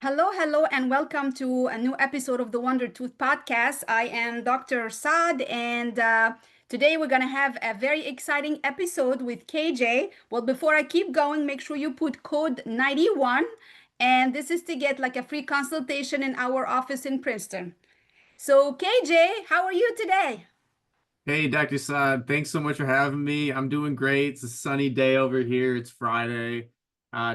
Hello, hello, and welcome to a new episode of the Wonder Tooth Podcast. I am Dr. Saad, and today we're going to have a very exciting episode with KJ. Well, before I keep going, make sure you put code 91, and this is to get like a free consultation in our office in Princeton. So, KJ, how are you today? Hey, Dr. Saad, thanks so much for having me. I'm doing great. It's a sunny day over here. It's Friday.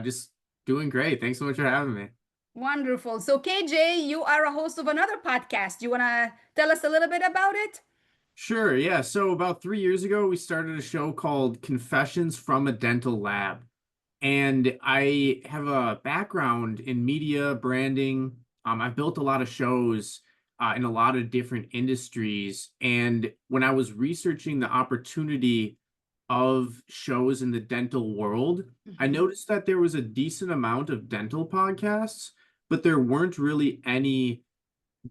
Just doing great. Thanks so much for having me. Wonderful. So, KJ, you are a host of another podcast. You want to tell us a little bit about it? Sure, yeah. So about 3 years ago, we started a show called Confessions from a Dental Lab. And I have a background in media, branding. I've built a lot of shows in a lot of different industries. And when I was researching the opportunity of shows in the dental world, I Mhm. noticed that there was a decent amount of dental podcasts, but there weren't really any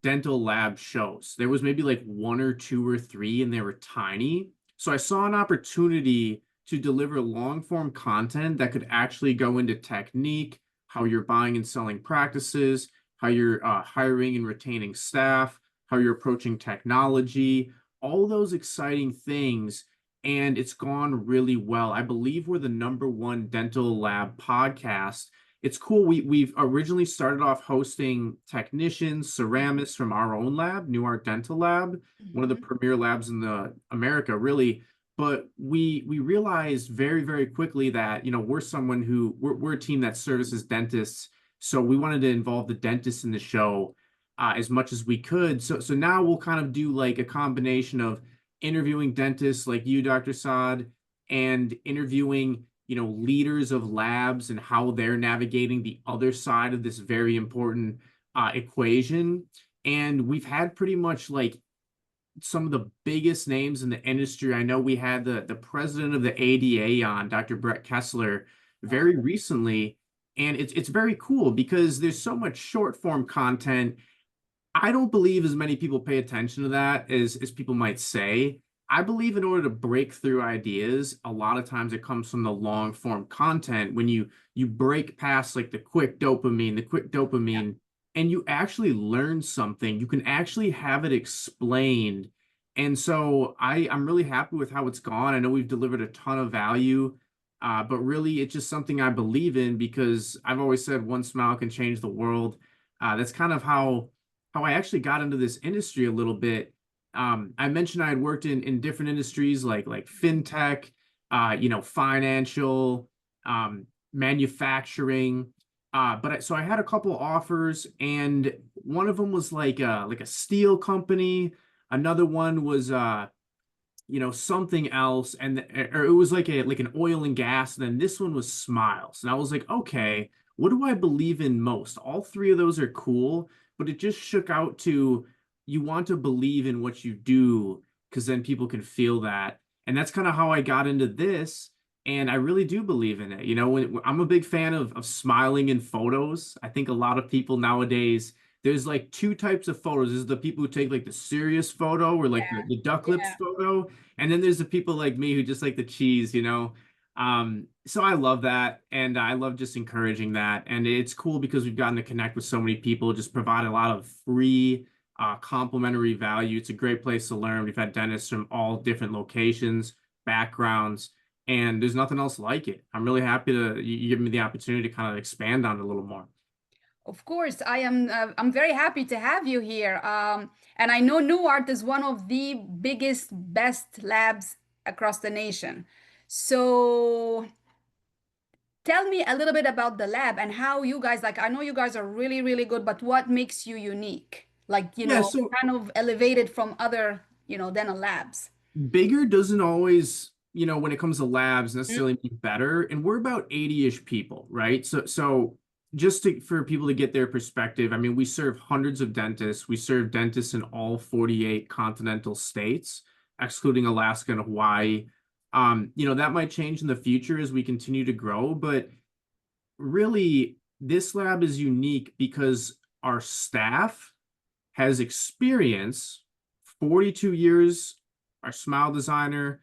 dental lab shows. There was maybe like one or two or three, and they were tiny. So I saw an opportunity to deliver long form content that could actually go into technique, how you're buying and selling practices, how you're hiring and retaining staff, how you're approaching technology, all those exciting things. And it's gone really well. I believe we're the number one dental lab podcast. It's cool. We've originally started off hosting technicians, ceramists from our own lab, New Art Dental Lab, one of the Mhm. premier labs in the America, really. But we realized very, very quickly that, we're someone who we're a team that services dentists. So we wanted to involve the dentists in the show as much as we could. So now we'll kind of do like a combination of interviewing dentists like you, Dr. Saad, and interviewing leaders of labs and how they're navigating the other side of this very important equation. And we've had pretty much like some of the biggest names in the industry. I know we had the president of the ADA on, Dr. Brett Kessler, Wow. very recently. And it's very cool because there's so much short form content. I don't believe as many people pay attention to that as people might say. I believe in order to break through ideas, a lot of times it comes from the long form content. When you break past like the quick Yeah. dopamine, and you actually learn something, you can actually have it explained. And so I'm really happy with how it's gone. I know we've delivered a ton of value, but really it's just something I believe in because I've always said one smile can change the world. That's kind of how I actually got into this industry a little bit. I mentioned I had worked in different industries like fintech, financial, manufacturing. So I had a couple offers, and one of them was like a steel company. Another one was something else, and or it was like an oil and gas. And then this one was Smiles, and I was like, okay, what do I believe in most? All three of those are cool, but it just shook out to you want to believe in what you do because then people can feel that, and that's kind of how I got into this. And I really do believe in it. I'm a big fan of smiling in photos. I think a lot of people nowadays, there's like two types of photos. There's the people who take like the serious photo or like the duck lips Yeah. photo. And then there's the people like me who just like the cheese. So I love that. And I love just encouraging that. And it's cool because we've gotten to connect with so many people, just provide a lot of free, complimentary value. It's a great place to learn. We've had dentists from all different locations, backgrounds, and there's nothing else like it. I'm really happy to you give me the opportunity to kind of expand on it a little more. Of course, I am. I'm very happy to have you here. And I know Newark is one of the biggest, best labs across the nation. So tell me a little bit about the lab and how you guys, like, I know you guys are really, really good, but what makes you unique? Like, Yeah, so kind of elevated from other, dental labs. bigger doesn't always, when it comes to labs, Mm. necessarily mean better. And we're about 80-ish people, right? So just for people to get their perspective, I mean, we serve hundreds of dentists. We serve dentists in all 48 continental states, excluding Alaska and Hawaii. That might change in the future as we continue to grow, but really, this lab is unique because our staff has experience, 42 years, our smile designer,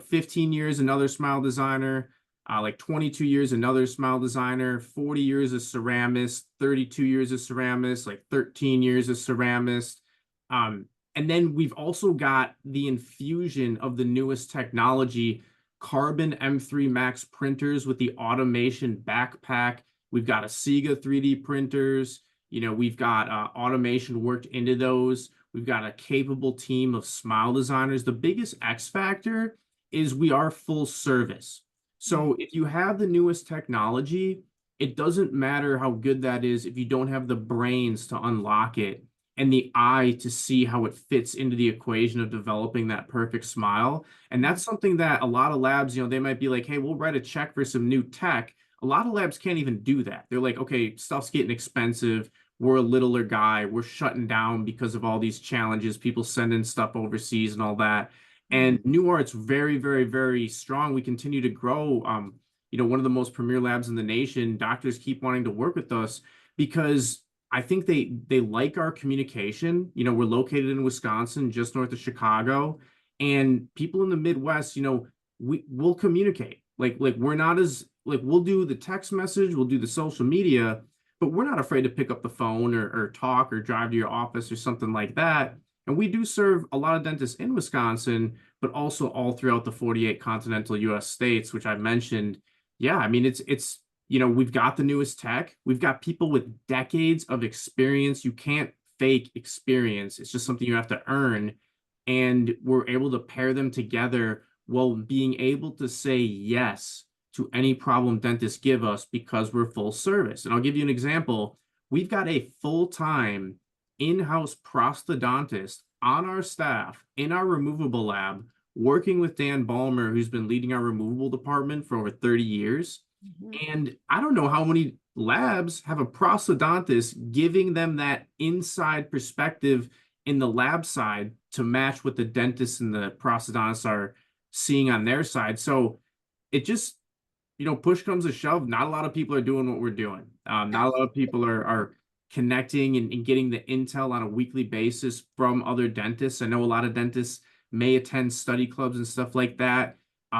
15 years, another smile designer. like 22 years another smile designer, 40 years as ceramist, 32 years as ceramist, like 13 years as ceramist. Um, and then we've also got the infusion of the newest technology, carbon M3 Max printers with the automation backpack. We've got a Sega 3D printers. We've got automation worked into those. We've got a capable team of smile designers. The biggest X factor is we are full service. So if you have the newest technology, it doesn't matter how good that is if you don't have the brains to unlock it and the eye to see how it fits into the equation of developing that perfect smile. And that's something that a lot of labs, they might be like, hey, we'll write a check for some new tech. A lot of labs can't even do that. They're like, okay, stuff's getting expensive. We're a littler guy. We're shutting down because of all these challenges, people sending stuff overseas and all that. And New Art's very, very, very strong. We continue to grow. One of the most premier labs in the nation. Doctors keep wanting to work with us because I think they like our communication. We're located in Wisconsin, just north of Chicago, and people in the Midwest, we'll communicate. Like we're not as like we'll do the text message, we'll do the social media, but we're not afraid to pick up the phone or talk or drive to your office or something like that. And we do serve a lot of dentists in Wisconsin, but also all throughout the 48 continental US states, which I mentioned. Yeah, I mean, we've got the newest tech. We've got people with decades of experience. You can't fake experience. It's just something you have to earn. And we're able to pair them together while being able to say yes to any problem dentists give us because we're full service. And I'll give you an example. We've got a full-time in-house prosthodontist on our staff in our removable lab, working with Dan Ballmer, who's been leading our removable department for over 30 years. And I don't know how many labs have a prosthodontist giving them that inside perspective in the lab side to match what the dentists and the prosthodontists are seeing on their side. So it just, push comes to shove. Not a lot of people are doing what we're doing. Not a lot of people are connecting and getting the intel on a weekly basis from other dentists. I know a lot of dentists may attend study clubs and stuff like that.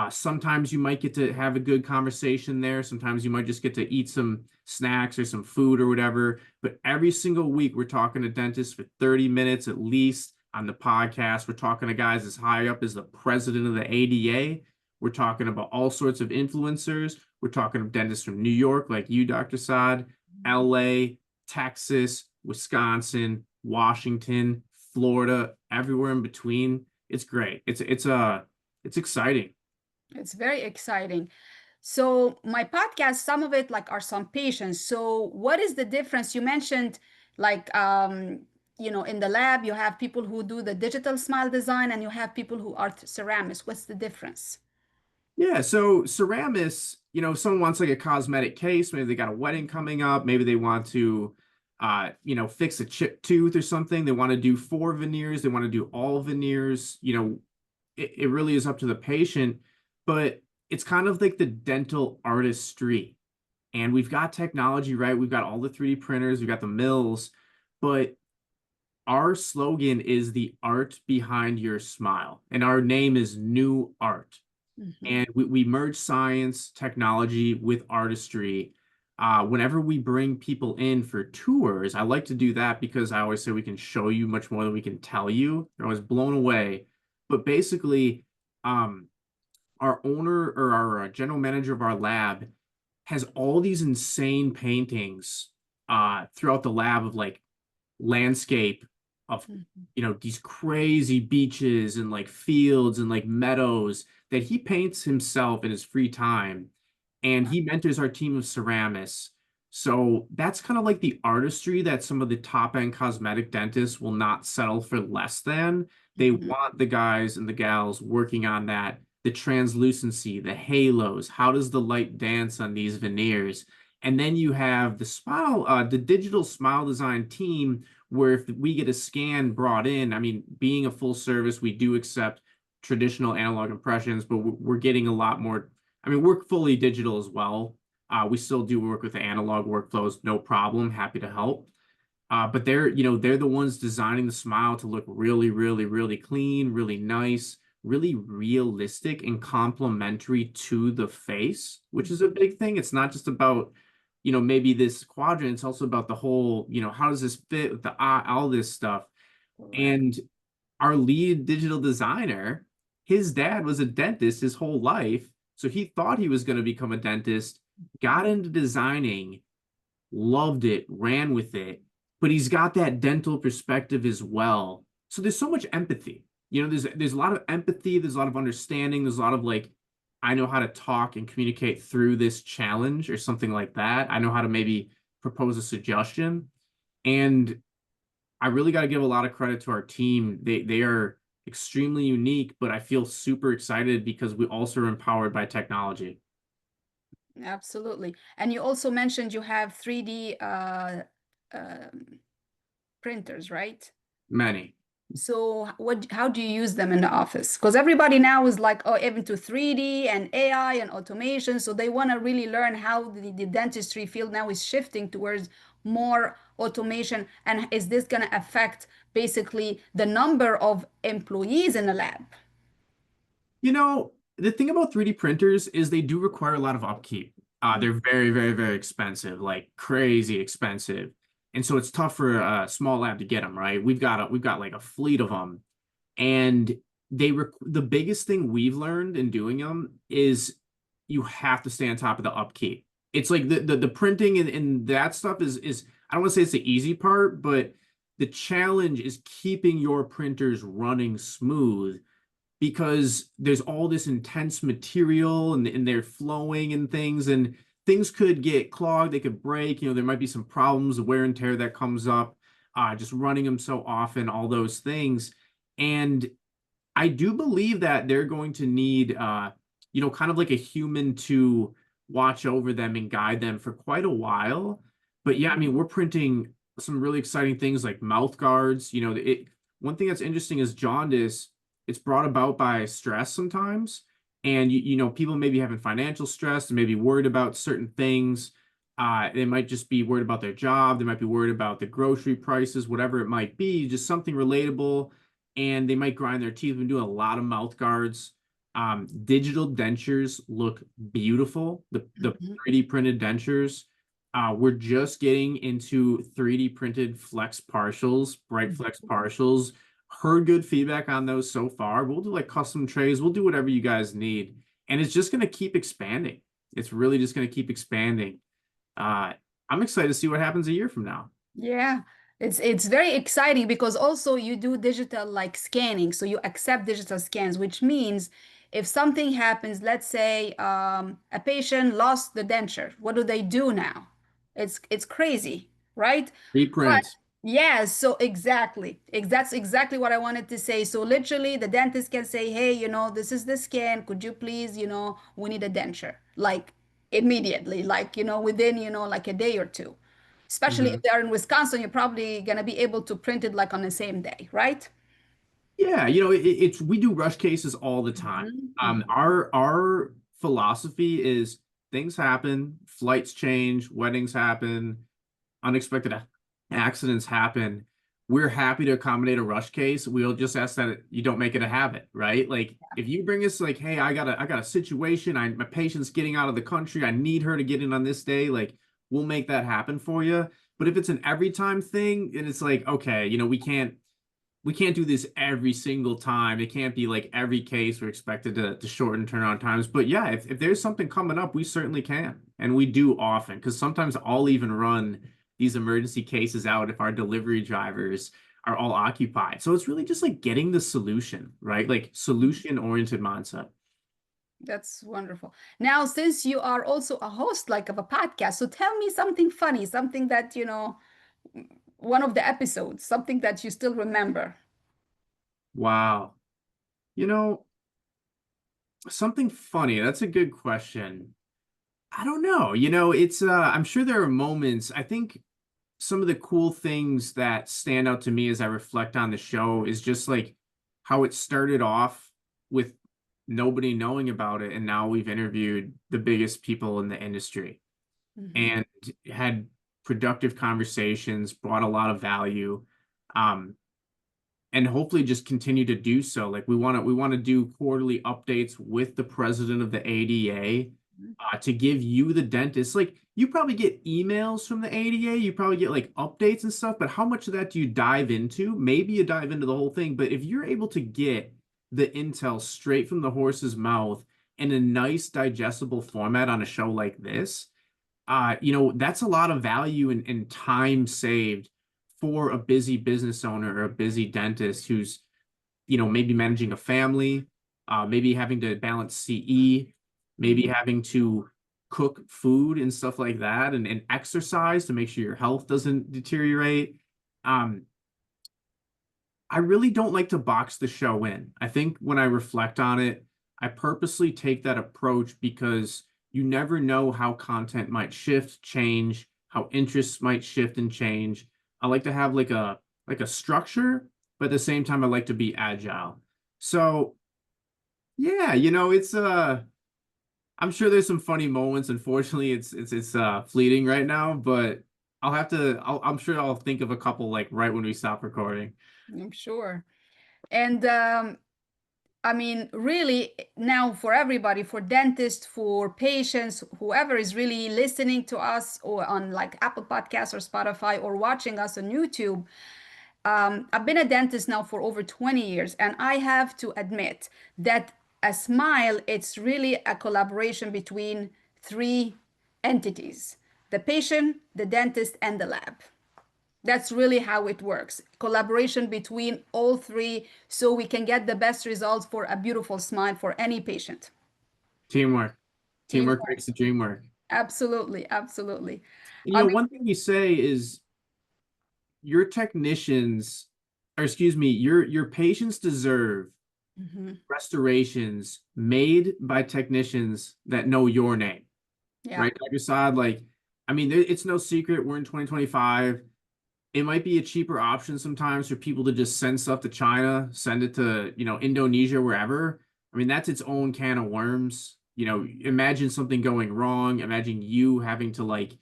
Sometimes you might get to have a good conversation there. Sometimes you might just get to eat some snacks or some food or whatever. But every single week, we're talking to dentists for 30 minutes at least on the podcast. We're talking to guys as high up as the president of the ADA. We're talking about all sorts of influencers. We're talking to dentists from New York, like you, Dr. Saad, LA, Texas, Wisconsin, Washington, Florida, everywhere in between. It's great. It's exciting. It's very exciting. So my podcast, some of it like are some patients. So what is the difference? You mentioned like in the lab you have people who do the digital smile design and you have people who are ceramists. What's the difference? Yeah, so ceramists, if someone wants like a cosmetic case, maybe they got a wedding coming up, maybe they want to fix a chipped tooth or something. They want to do 4 veneers, they want to do all veneers, it really is up to the patient, but it's kind of like the dental artistry. And we've got technology, right? We've got all the 3D printers, we've got the mills, but our slogan is the art behind your smile. And our name is New Art. And we merge science, technology with artistry. Whenever we bring people in for tours, I like to do that because I always say we can show you much more than we can tell you. They're always blown away. But basically, our owner or our general manager of our lab has all these insane paintings throughout the lab of like landscape of these crazy beaches and like fields and like meadows that he paints himself in his free time, and he mentors our team of ceramists. So that's kind of like the artistry that some of the top end cosmetic dentists will not settle for less than. They want the guys and the gals working on that, the translucency, the halos, how does the light dance on these veneers? And then you have the digital smile design team, where if we get a scan brought in, I mean, being a full service, we do accept traditional analog impressions, but we're getting a lot more. I mean, we're fully digital as well. We still do work with the analog workflows, no problem. Happy to help. But they're the ones designing the smile to look really, really, really clean, really nice, really realistic and complementary to the face, which is a big thing. It's not just about, maybe this quadrant, it's also about the whole, how does this fit with the eye, all this stuff. Correct. And our lead digital designer, his dad was a dentist his whole life. So he thought he was going to become a dentist, got into designing, loved it, ran with it, but he's got that dental perspective as well. So there's so much empathy. There's a lot of empathy, there's a lot of understanding, there's a lot of like, I know how to talk and communicate through this challenge or something like that. I know how to maybe propose a suggestion. And I really got to give a lot of credit to our team. They are extremely unique, but I feel super excited because we also are empowered by technology. Absolutely. And you also mentioned you have 3D um, printers, right? Many. So how do you use them in the office? Because everybody now is like, oh, even to 3D and AI and automation. So they want to really learn how the dentistry field now is shifting towards more automation. And is this going to affect basically the number of employees in the lab? The thing about 3D printers is they do require a lot of upkeep. They're very, very, very expensive, like crazy expensive. And so it's tough for a small lab to get them, right? We've got like a fleet of them. And the biggest thing we've learned in doing them is you have to stay on top of the upkeep. It's like the printing and that stuff is I don't want to say it's the easy part, but the challenge is keeping your printers running smooth because there's all this intense material and they're flowing and things could get clogged, they could break, there might be some problems, the wear and tear that comes up, just running them so often, all those things. And I do believe that they're going to need, kind of like a human to watch over them and guide them for quite a while. But yeah, I mean, we're printing some really exciting things like mouth guards. One thing that's interesting is jaundice. It's brought about by stress sometimes, and people may be having financial stress, they may be worried about certain things. They might just be worried about their job. They might be worried about the grocery prices, whatever it might be, just something relatable, and they might grind their teeth. We've been doing a lot of mouth guards. Digital dentures look beautiful. The Mhm. 3D printed dentures. We're just getting into 3D printed flex partials, bright flex partials. Heard good feedback on those so far. We'll do like custom trays. We'll do whatever you guys need. And it's just going to keep expanding. It's really just going to keep expanding. Uh, I'm excited to see what happens a year from now. Yeah, it's very exciting because also you do digital like scanning, so you accept digital scans, which means if something happens, let's say a patient lost the denture, what do they do now? It's crazy, right? But Reprint. yes, so exactly, that's exactly what I wanted to say. So literally, the dentist can say, "Hey, this is the scan. Could you please, we need a denture," like immediately, like within like a day or two. Especially if Mhm. they are in Wisconsin, you're probably gonna be able to print it like on the same day, right? Yeah, it's we do rush cases all the time. Mhm, Our philosophy is things happen, flights change, weddings happen, unexpected accidents happen. We're happy to accommodate a rush case. We'll just ask that you don't make it a habit, right? Like if you bring us like, hey, I got a situation, my patient's getting out of the country, I need her to get in on this day, like we'll make that happen for you. But if it's an every time thing, and it's like, okay, we can't do this every single time. It can't be like every case we're expected to shorten turnaround times. But yeah, if there's something coming up, we certainly can. And we do often because sometimes I'll even run these emergency cases out if our delivery drivers are all occupied. So it's really just like getting the solution, right? Like mhm. solution oriented mindset. That's wonderful. Now, since you are also a host like of a podcast, so tell me something funny, something that, one of the episodes, something that you still remember. Wow. You know, something funny. That's a good question. I don't know. It's I'm sure there are moments. I think some of the cool things that stand out to me as I reflect on the show is just like how it started off with nobody knowing about it, and now we've interviewed the biggest people in the industry Mhm. and had productive conversations, brought a lot of value. Um, and hopefully just continue to do so. Like we want to do quarterly updates with the president of the ADA, to give you the dentist. Like you probably get emails from the ADA, you probably get like updates and stuff, but how much of that do you dive into? Maybe you dive into the whole thing, but if you're able to get the intel straight from the horse's mouth in a nice digestible format on a show like this, that's a lot of value and time saved for a busy business owner or a busy dentist who's, maybe managing a family, maybe having to balance CE, maybe having to cook food and stuff like that, and exercise to make sure your health doesn't deteriorate. Um, I really don't like to box the show in. I think when I reflect on it, I purposely take that approach because you never know how content might shift, change, how interests might shift and change. I like to have like a structure, but at the same time I like to be agile. So, yeah, it's I'm sure there's some funny moments. Unfortunately, it's fleeting right now, but I'm sure I'll think of a couple like right when we stop recording. I'm sure. And I mean, really, now for everybody, for dentists, for patients, whoever is really listening to us or on like Apple Podcasts or Spotify or watching us on YouTube, I've been a dentist now for over 20 years, and I have to admit that a smile, it's really a collaboration between three entities: the patient, the dentist, and the lab. That's really how it works. Collaboration between all three so we can get the best results for a beautiful smile for any patient. Teamwork. Teamwork Teamwork. makes the dream work. Absolutely, absolutely. And I one thing you say is your technicians, or excuse me, your patients deserve mean, restorations made by technicians that know your name, yeah, right? Dr. Saad, like, I mean, it's no secret we're in 2025. It might be a cheaper option sometimes for people to just send stuff to China, send it to, Indonesia, wherever. I mean, that's its own can of worms. Imagine something going wrong. Imagine you having to like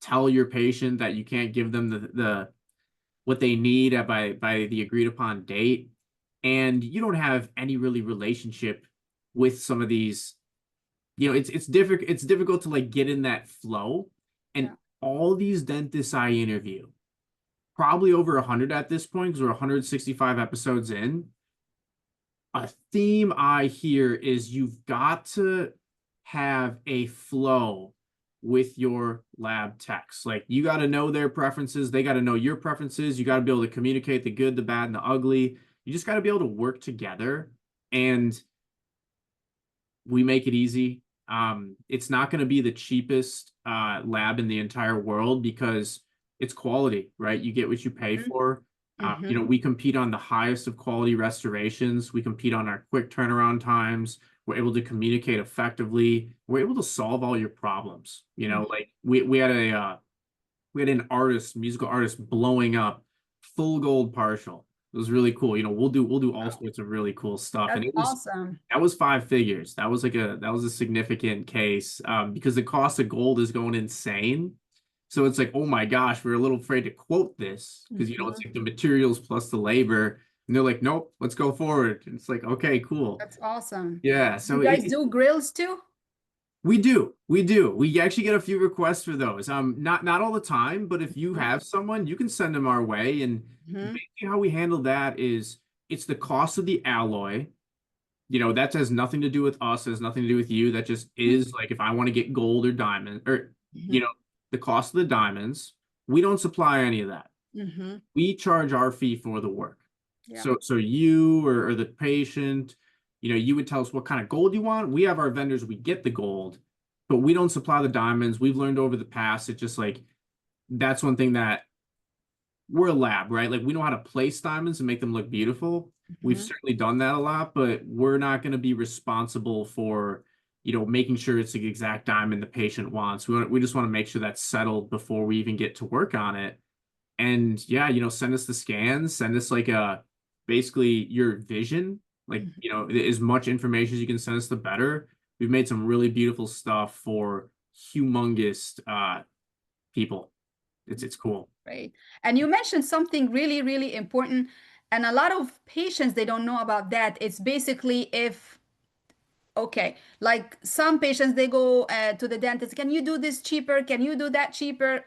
tell your patient that you can't give them the what they need by the agreed upon date, and you don't have any really relationship with some of these. It's difficult to like get in that flow. And yeah, all these dentists I interview, probably over 100 at this point because we're 165 episodes in, a theme I hear is you've got to have a flow with your lab techs. Like you got to know their preferences, they got to know your preferences. You got to be able to communicate the good, the bad, and the ugly. You just got to be able to work together, and we make it easy. It's not going to be the cheapest lab in the entire world because it's quality, right? You get what you pay for. mm-hmm. We compete on the highest of quality restorations. We compete on our quick turnaround times. We're able to communicate effectively. We're able to solve all your problems. Like we had an artist, musical artist, blowing up full gold partial. It was really cool. We'll do all Wow, sorts of really cool stuff, and that's it was awesome. that was 5 figures. That was a significant case, because the cost of gold is going insane. So it's like, oh my gosh, we're a little afraid to quote this because it's Hmm. like the materials plus the labor, and they're like, nope, let's go forward. And it's like, okay, cool, That's awesome. yeah. You So guys do grills too? we do. We actually get a few requests for those. Not all the time, but if you Mhm. have someone, you can send them our way. And Mhm. basically how we handle that is it's the cost of the alloy. That has nothing to do with us, has nothing to do with you. That just is like if I want to get gold or diamond or, you Mhm. know, the cost of the diamonds, we don't supply any of that. Mhm. We charge our fee for the work. Yeah. So you or the patient, you would tell us what kind of gold you want. We have our vendors, we get the gold, but we don't supply the diamonds. We've learned over the past, it's just like that's one thing that we're a lab, right? Like we know how to place diamonds and make them look beautiful. We've Mhm. certainly done that a lot, but we're not going to be responsible for, making sure it's the exact diamond the patient wants. We just want to make sure that's settled before we even get to work on it. And yeah, send us the scans, send us like basically your vision, like, Mhm. as much information as you can send us, the better. We've made some really beautiful stuff for humongous people. It's cool. Great. And you mentioned something really, really important. And a lot of patients, they don't know about that. It's basically if, okay, like some patients, they go to the dentist, can you do this cheaper? Can you do that cheaper?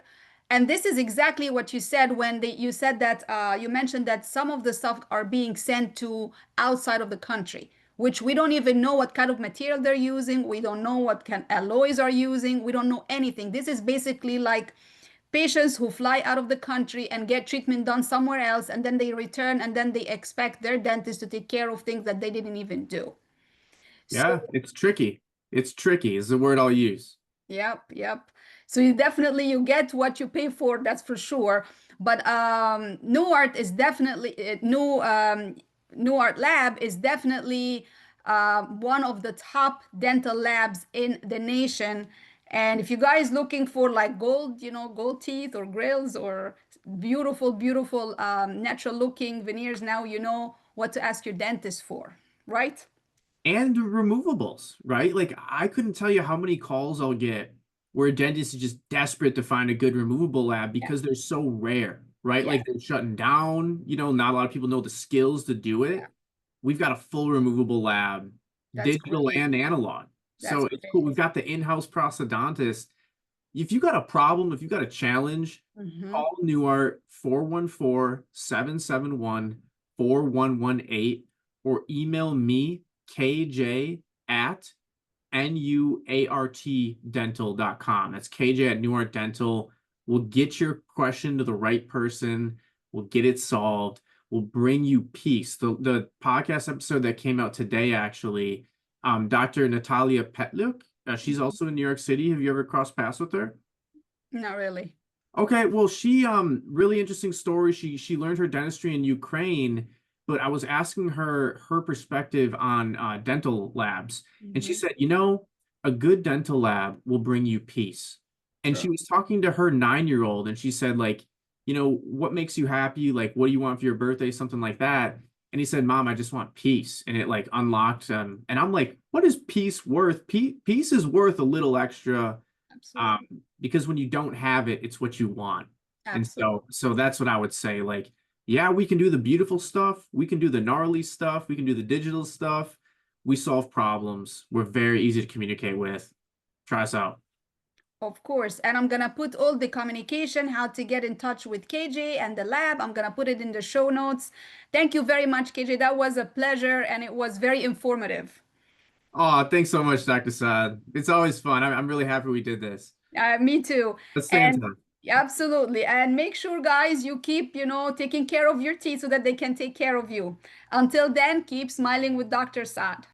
And this is exactly what you said when you said that you mentioned that some of the stuff are being sent to outside of the country, which we don't even know what kind of material they're using. We don't know what kind alloys are using. We don't know anything. This is basically like patients who fly out of the country and get treatment done somewhere else, and then they return and then they expect their dentist to take care of things that they didn't even do. So, Yeah, it's tricky. It's tricky is the word I'll use. yep, yep. So you definitely you get what you pay for, that's for sure. But New Art is definitely New Art Lab is definitely one of the top dental labs in the nation. And if you guys looking for like gold, gold teeth or grills or beautiful, beautiful natural looking veneers, now you know what to ask your dentist for, right? And removables, right? Like I couldn't tell you how many calls I'll get where a dentist is just desperate to find a good removable lab Yeah, because they're so rare, right? yeah, Like they're shutting down, not a lot of people know the skills to do yeah. it. We've got a full removable lab, That's digital great. and analog. That's So it's cool. great. We've got the in-house prosthodontist. If you got a problem, if you got a challenge, Hmm. call Nuart 414-771-4118 or email me, KJ at nuartdental.com. That's KJ at Nuart Dental. We'll get your question to the right person. We'll get it solved. We'll bring you peace. The podcast episode that came out today, actually, Dr. Natalia Petluk, she's also in New York City. Have you ever crossed paths with her? Not really. Okay, well, she really interesting story. She learned her dentistry in Ukraine, but I was asking her perspective on dental labs, and she Hmm. said, a good dental lab will bring you peace. And she True. was talking to her 9-year-old, and she said, like, what makes you happy? Like, what do you want for your birthday? Something like that. And he said, Mom, I just want peace. And it like unlocked and I'm like, what is peace worth? Peace is worth a little extra um, Absolutely. because when you don't have it, it's what you want. And Absolutely. so that's what I would say. Like, yeah, we can do the beautiful stuff, we can do the gnarly stuff, we can do the digital stuff. We solve problems. We're very easy to communicate with. Try us out. Of course. And I'm going to put all the communication, how to get in touch with KJ and the lab. I'm going to put it in the show notes. Thank you very much, KJ. That was a pleasure and it was very informative. Oh, thanks so much, Dr. Saad. It's always fun. I'm really happy we did this. Me too. Let's stay in And touch. absolutely. And make sure, guys, you keep, taking care of your teeth so that they can take care of you. Until then, keep smiling with Dr. Saad.